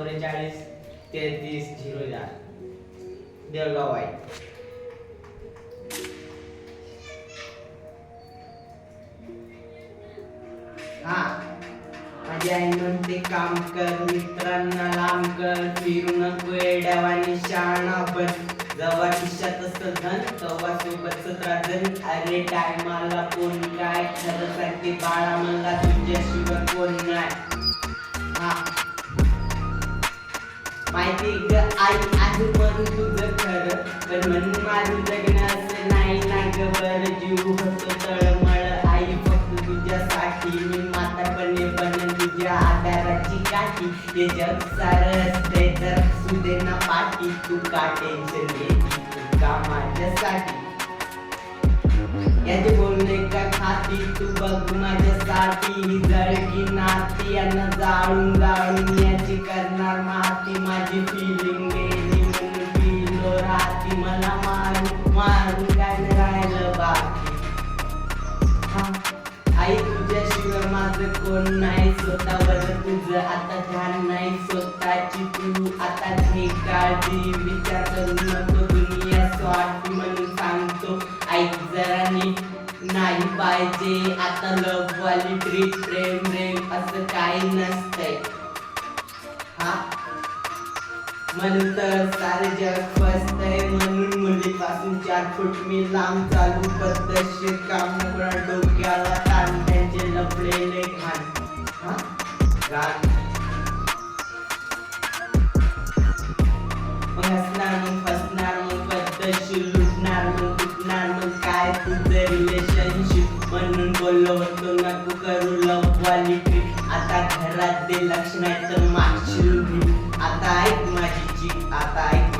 44 33 04 देवगाव आहे. हा माझी आई म्हणते काम कर, मित्रांना लांब कर, फिरू नको येड्यावानी शहाणा बन. जेव्हा खिशात असतं धन तेव्हा सोबतच राजन. अरे टायमाला कोण काय खरं सांगते बाळा, मला तुझ्याशिवाय कोण नाही. हा माहिती ग आई आहे म्हणून तुझं खरं, पण म्हणून माझं जगणं असं नाही ना ग बरं. जीव होतो तळमळ आई फक्त तुझ्यासाठी, मी म्हातारपणे बनन तुझ्या आधाराची काठी. हे जग सारं असते तर सुदे ना पाठी, तू का टेन्शन घेती तू का माझ्यासाठी. याचे बोलणे का खाती तू बघ माझ्यासाठी, ही जळकी नाती यांना जाळून जाळून याची करणार माती. माझी फिलिंग गेली म्हणून पिलो राहती, मला मारून मारून काय राहिलं बाकी. आई तुझ्याशिवाय माझं कोण नाही, स्वतःवर तुझं आता ध्यान नाही, स्वतःची तू आता घे काळजी. विचार करू नको दुनिया स्वार्थी म्हणून सांगतो, ऐक जरा नीट नाही पाहिजे आता लव वाली ट्रीट. प्रेम प्रेम असं काही नसतंय. हा म्हणून तर सारे जग फसतंय, म्हणून मुलीपासून 4 फूट मी लांब चालू पद्धतशीर काम नका डोक्याला ताण, त्यांचे लपलेले घाण. हा घाण मग हसणार मग फसणार मग पद्धतशीर लुटणार मग तुटणार मग काय तुझं रिलेशनशिप. म्हणून बोललो होतो नको करू लव वाली ट्रीट, आता घरात दे लक्ष नाही तर मागशील. आता ऐक माझी चीट, आता ऐक